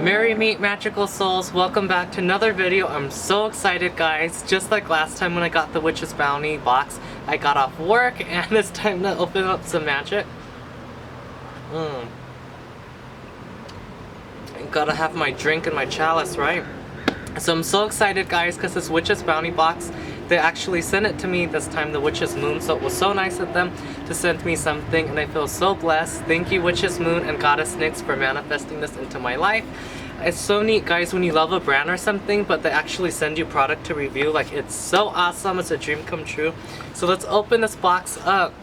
Merry Meet Magical Souls, welcome back to another video. I'm so excited, guys. Just like last time when I got the Witch's Bounty box, I got off work and it's time to open up some magic. I gotta have my drink and my chalice, right? So I'm so excited, guys, because this Witch's Bounty box, they actually sent it to me this time, the Witch's Moon, so it was so nice of them to send me something, and I feel so blessed. Thank you, Witch's Moon and Goddess Nyx, for manifesting this into my life. It's so neat, guys, when you love a brand or something, but they actually send you product to review. Like, it's so awesome. It's a dream come true. So let's open this box up.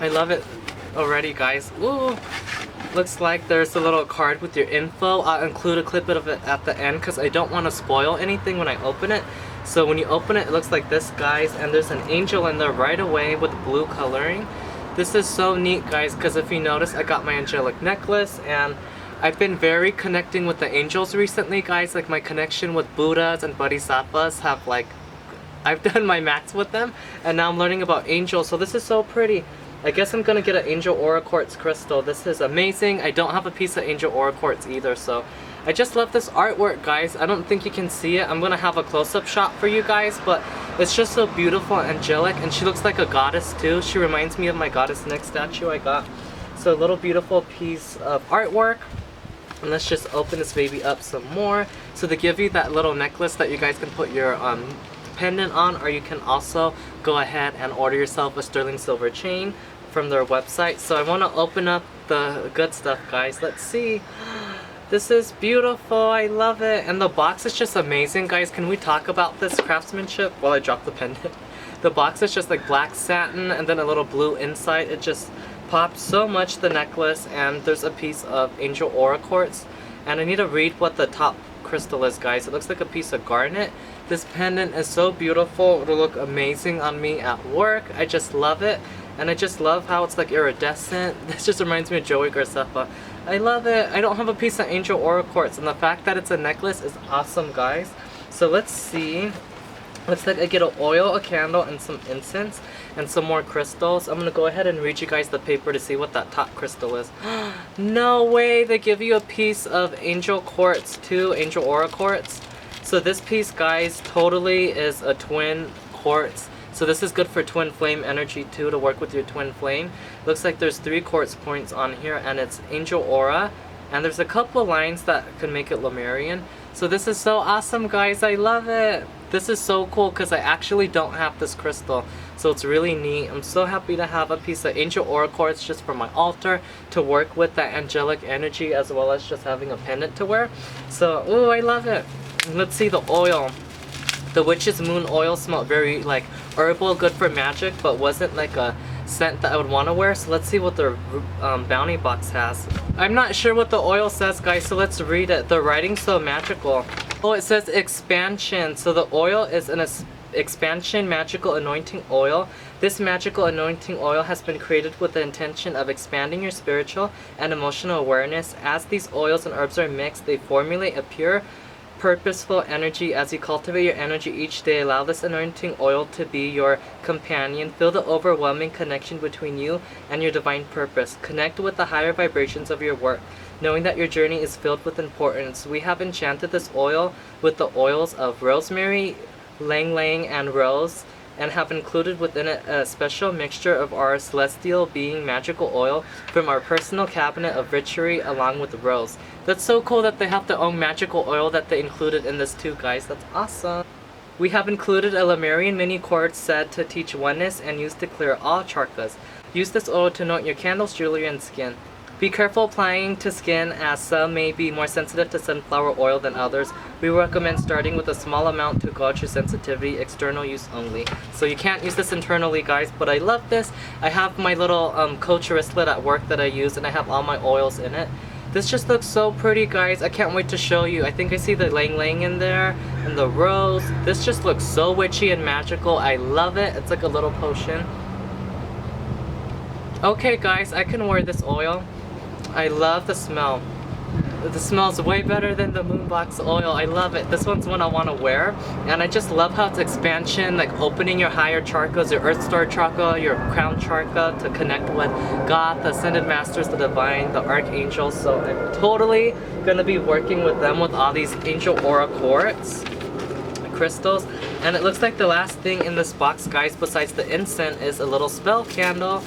I love it already, guys. Ooh. Looks like there's a little card with your info. I'll include a clip of it at the end because I don't want to spoil anything when I open it. So when you open it, it looks like this, guys, and there's an angel in there right away with blue coloring. This is so neat, guys, because if you notice, I got my angelic necklace, and I've been very connecting with the angels recently, guys. Like, my connection with Buddhas and Bodhisattvas have, like, I've done my max with them, and now I'm learning about angels, so this is so pretty. I guess I'm gonna get an Angel Aura Quartz crystal. This is amazing. I don't have a piece of Angel Aura Quartz either, so I just love this artwork, guys. I don't think you can see it. I'm gonna have a close-up shot for you guys, but it's just so beautiful and angelic, and she looks like a goddess too. She reminds me of my Goddess Nyx statue I got. So a little beautiful piece of artwork. And let's just open this baby up some more. So they give you that little necklace that you guys can put your pendant on, or you can also go ahead and order yourself a sterling silver chain from their website. So I want to open up the good stuff, guys. Let's see. This is beautiful. I love it. And the box is just amazing, guys. Can we talk about this craftsmanship while I drop the pendant? The box is just like black satin and then a little blue inside. It just pops so much, the necklace, and there's a piece of Angel Aura Quartz. And I need to read what the top crystal is, guys. It looks like a piece of garnet. This pendant is so beautiful. It'll look amazing on me at work. I just love it. And I just love how it's like iridescent. This just reminds me of Joey Graceffa. I love it. I don't have a piece of Angel Aura Quartz, and the fact that it's a necklace is awesome, guys. So let's see. Looks like I get an oil, a candle, and some incense, and some more crystals. I'm gonna go ahead and read you guys the paper to see what that top crystal is. No way! They give you a piece of Angel Quartz too, Angel Aura Quartz. So this piece, guys, totally is a twin quartz. So this is good for twin flame energy too, to work with your twin flame. Looks like there's 3 quartz points on here, and it's Angel Aura, and there's a couple lines that can make it Lemurian. So this is so awesome, guys. I love it. This is so cool because I actually don't have this crystal, so it's really neat. I'm so happy to have a piece of Angel Aura Quartz just for my altar to work with that angelic energy, as well as just having a pendant to wear. So, ooh, I love it. Let's see the oil. The Witch's Moon oil smelled very like herbal, good for magic, but wasn't like a scent that I would want to wear. So let's see what the bounty box has. I'm not sure what the oil says, guys, so let's read it. The writing's so magical. Oh, it says expansion. So the oil is an expansion magical anointing oil. This magical anointing oil has been created with the intention of expanding your spiritual and emotional awareness. As these oils and herbs are mixed, they formulate a pure, purposeful energy. As you cultivate your energy each day, allow this anointing oil to be your companion. Feel the overwhelming connection between you and your divine purpose. Connect with the higher vibrations of your work, knowing that your journey is filled with importance. We have enchanted this oil with the oils of rosemary, lang lang, and rose, and have included within it a special mixture of our celestial being magical oil from our personal cabinet of witchery, along with rose. That's so cool that they have their own magical oil that they included in this too, guys. That's awesome. We have included a Lemurian mini quartz said to teach oneness and used to clear all chakras. Use this oil to anoint your candles, jewelry, and skin. Be careful applying to skin, as some may be more sensitive to sunflower oil than others. We recommend starting with a small amount to gauge your sensitivity, external use only. So you can't use this internally, guys, but I love this. I have my little coach wristlet at work that I use, and I have all my oils in it. This just looks so pretty, guys. I can't wait to show you. I think I see the lang lang in there and the rose. This just looks so witchy and magical. I love it. It's like a little potion. Okay, guys, I can wear this oil. I love the smell. This smells way better than the Moonbox oil. I love it. This one's one I want to wear. And I just love how it's expansion, like opening your higher chakras, your Earth Star chakra, your crown chakra to connect with God, the Ascended Masters, the Divine, the Archangels. So I'm totally going to be working with them with all these Angel Aura Quartz crystals. And it looks like the last thing in this box, guys, besides the incense is a little spell candle.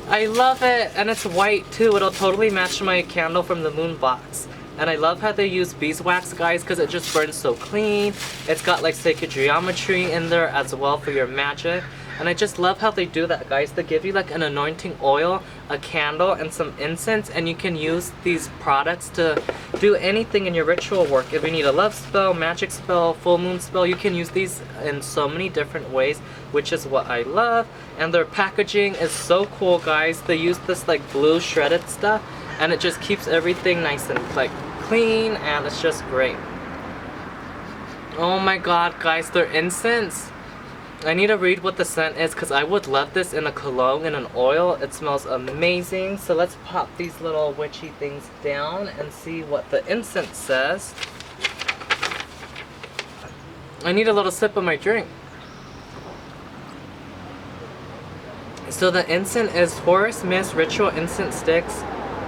I love it, and it's white too. It'll totally match my candle from the moon box. And I love how they use beeswax, guys, because it just burns so clean. It's got like sacred geometry in there as well for your magic. And I just love how they do that, guys. They give you like an anointing oil, a candle, and some incense, and you can use these products to do anything in your ritual work. If you need a love spell, magic spell, full moon spell, you can use these in so many different ways, which is what I love. And their packaging is so cool, guys. They use this like blue shredded stuff, and it just keeps everything nice and like clean, and it's just great. Oh my god, guys, their incense. I need to read what the scent is because I would love this in a cologne and an oil. It smells amazing. So let's pop these little witchy things down and see what the incense says. I need a little sip of my drink. So the incense is Forest Mist Ritual Incense Sticks.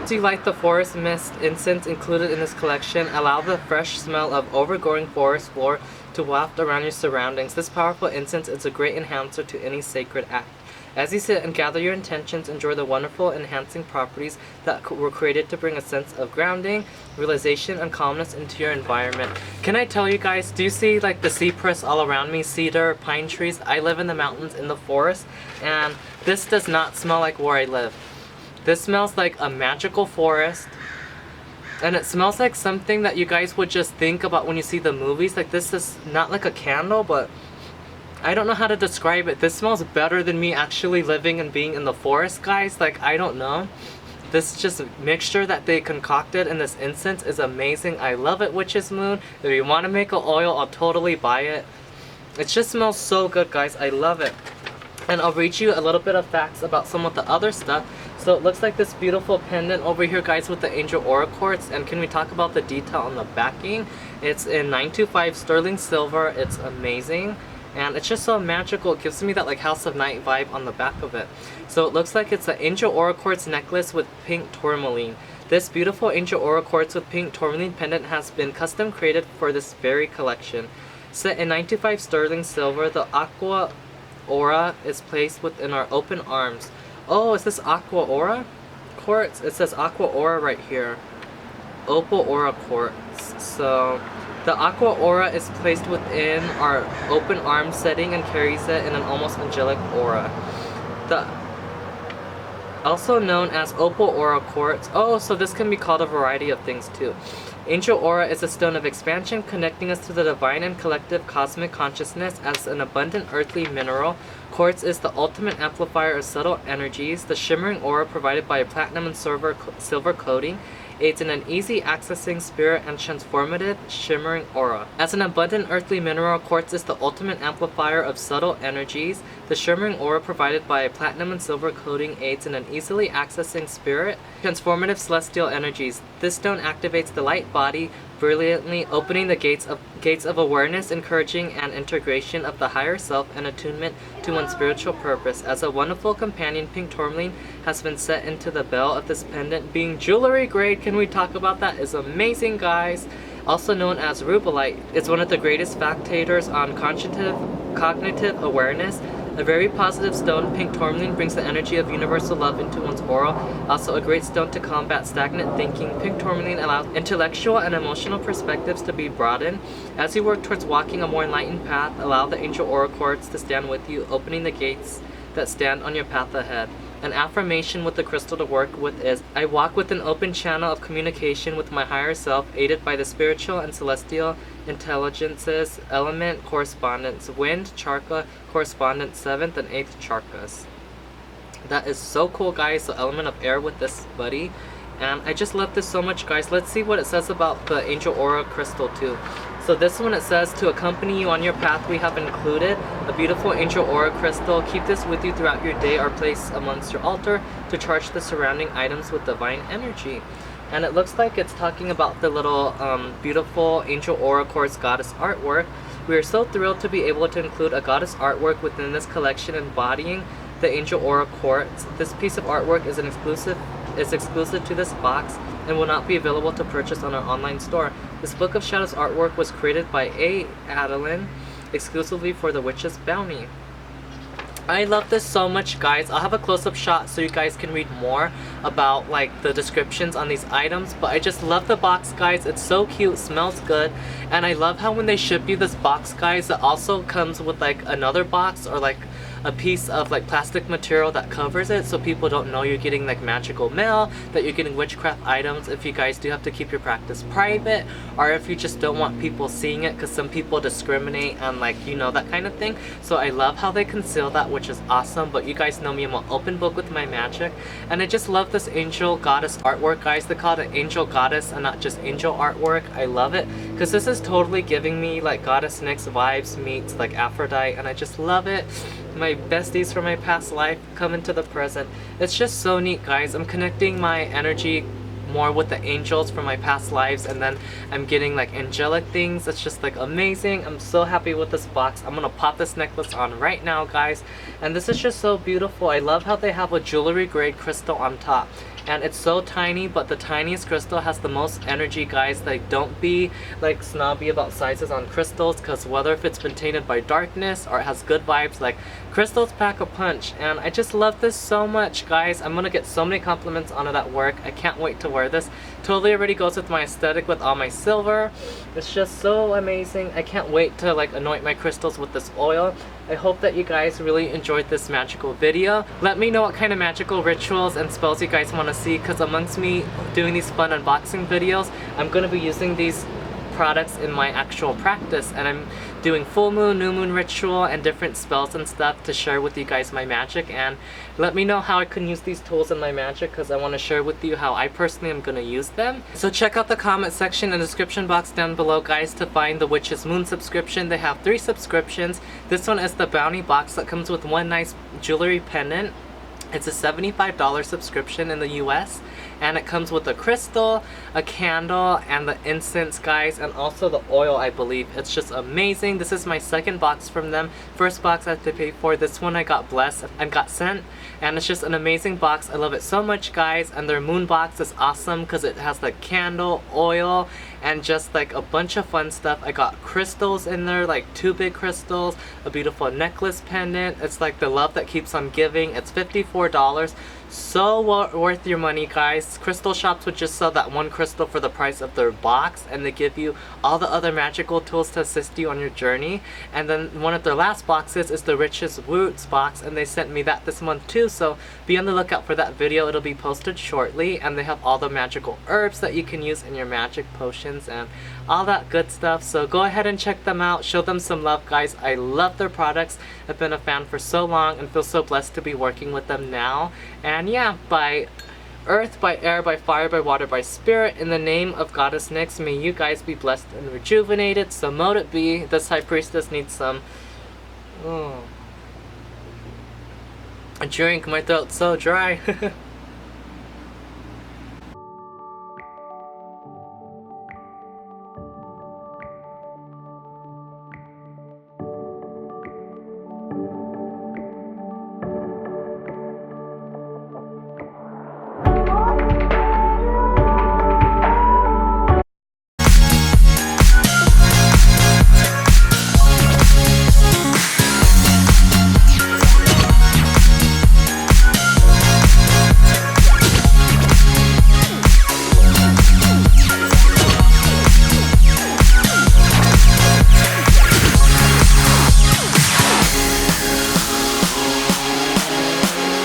As you light the Forest Mist incense included in this collection, allow the fresh smell of overgrowing forest floor to waft around your surroundings. This powerful incense is a great enhancer to any sacred act. As you sit and gather your intentions, enjoy the wonderful enhancing properties that were created to bring a sense of grounding, realization, and calmness into your environment. Can I tell you guys, do you see like the cypress all around me, cedar, pine trees? I live in the mountains in the forest, and this does not smell like where I live. This smells like a magical forest. And it smells like something that you guys would just think about when you see the movies. Like, this is not like a candle, but I don't know how to describe it. This smells better than me actually living and being in the forest, guys. Like, I don't know. This just mixture that they concocted in this incense is amazing. I love it, Witch's Moon. If you want to make an oil, I'll totally buy it. It just smells so good, guys. I love it. And I'll read you a little bit of facts about some of the other stuff. So it looks like this beautiful pendant over here, guys, with the Angel Aura Quartz. And can we talk about the detail on the backing? It's in 925 sterling silver. It's amazing. And it's just so magical. It gives me that like House of Night vibe on the back of it. So it looks like it's an Angel Aura Quartz necklace with pink tourmaline. This beautiful Angel Aura Quartz with pink tourmaline pendant has been custom created for this very collection. Set in 925 sterling silver, the Aqua Aura is placed within our open arms. Oh, is this Aqua Aura Quartz? It says Aqua Aura right here. Opal Aura Quartz. So the Aqua Aura is placed within our open arm setting and carries it in an almost angelic aura. Also known as Opal Aura Quartz. Oh, so this can be called a variety of things too. Angel Aura is a stone of expansion, connecting us to the divine and collective cosmic consciousness as an abundant earthly mineral. Quartz is the ultimate amplifier of subtle energies. The shimmering aura provided by a platinum and silver coating aids in an easy accessing spirit and transformative shimmering aura. As an abundant earthly mineral, quartz is the ultimate amplifier of subtle energies. The shimmering aura provided by a platinum and silver coating aids in an easily accessing spirit, transformative celestial energies. This stone activates the light body brilliantly, opening the gates of awareness, encouraging an integration of the higher self and attunement to one's spiritual purpose. As a wonderful companion, pink tourmaline has been set into the bell of this pendant, being jewelry grade. Can we talk about that? Is amazing, guys. Also known as rubellite, it's one of the greatest factors on cognitive awareness. A very positive stone, pink tourmaline brings the energy of universal love into one's aura. Also a great stone to combat stagnant thinking. Pink tourmaline allows intellectual and emotional perspectives to be broadened. As you work towards walking a more enlightened path, allow the Angel Aura Quartz to stand with you, opening the gates that stand on your path ahead. An affirmation with the crystal to work with is, I walk with an open channel of communication with my higher self, aided by the spiritual and celestial intelligences, element correspondence, wind, charka, correspondence, 7th and 8th charkas. That is so cool, guys. So element of air with this buddy. And I just love this so much, guys. Let's see what it says about the Angel Aura crystal too. So this one, it says, to accompany you on your path, we have included a beautiful Angel Aura crystal. Keep this with you throughout your day or place amongst your altar to charge the surrounding items with divine energy. and it looks like it's talking about the little beautiful angel aura quartz goddess artwork. We are so thrilled to be able to include a goddess artwork within this collection embodying the angel aura quartz. This piece of artwork is exclusive to this box and will not be available to purchase on our online store. This Book of Shadows artwork was created by A. Adeline exclusively for the Witch's Bounty. I love this so much, guys. I'll have a close-up shot so you guys can read more about like the descriptions on these items, but I just love the box, guys. It's so cute, smells good, and I love how when they ship you this box, guys, it also comes with like another box or like a piece of like plastic material that covers it, so people don't know you're getting like magical mail, that you're getting witchcraft items, if you guys do have to keep your practice private, or if you just don't want people seeing it, because some people discriminate and like, you know, that kind of thing. So I love how they conceal that, which is awesome. But you guys know me, I'm an open book with my magic, and I just love this angel goddess artwork, guys. They call it angel goddess and not just angel artwork. I love it because this is totally giving me like Goddess Nyx vibes meets like Aphrodite, and I just love it. My besties from my past life come into the present. It's just so neat, guys. I'm connecting my energy more with the angels from my past lives, and then I'm getting like angelic things. It's just like amazing. I'm so happy with this box. I'm gonna pop this necklace on right now, guys, and this is just so beautiful. I love how they have a jewelry grade crystal on top, and it's so tiny, but the tiniest crystal has the most energy, guys. Like, don't be like snobby about sizes on crystals, because whether if it's been tainted by darkness or it has good vibes, like crystals pack a punch. And I just love this so much, guys. I'm gonna get so many compliments on it at work. I can't wait to wear this. Totally already goes with my aesthetic with all my silver. It's just so amazing. I can't wait to like anoint my crystals with this oil. I hope that you guys really enjoyed this magical video. Let me know what kind of magical rituals and spells you guys want to see, because amongst me doing these fun unboxing videos, I'm going to be using these products in my actual practice, and I'm doing full moon, new moon ritual, and different spells and stuff to share with you guys my magic. And let me know how I can use these tools in my magic, because I want to share with you how I personally am going to use them. So check out the comment section and description box down below, guys, to find the Witch's Moon subscription. They have 3 subscriptions. This one is the Bounty box that comes with one nice jewelry pendant. It's a $75 subscription in the US, and it comes with a crystal, a candle, and the incense, guys, and also the oil, I believe. It's just amazing. This is my second box from them. First box I had to pay for. This one I got blessed and got sent, and it's just an amazing box. I love it so much, guys. And their moon box is awesome because it has the candle, oil, and just like a bunch of fun stuff. I got crystals in there, like 2 big crystals, a beautiful necklace pendant. It's like the love that keeps on giving. It's $54. So worth your money, guys. Crystal shops would just sell that one crystal for the price of their box, and they give you all the other magical tools to assist you on your journey. And then one of their last boxes is the Richest Roots box, and they sent me that this month too, so be on the lookout for that video. It'll be posted shortly, and they have all the magical herbs that you can use in your magic potions and all that good stuff. So go ahead and check them out. Show them some love, guys. I love their products. I've been a fan for so long and feel so blessed to be working with them now. And yeah, by earth, by air, by fire, by water, by spirit, in the name of Goddess Nyx, may you guys be blessed and rejuvenated. So mote it be. This high priestess needs some a drink. My throat's so dry.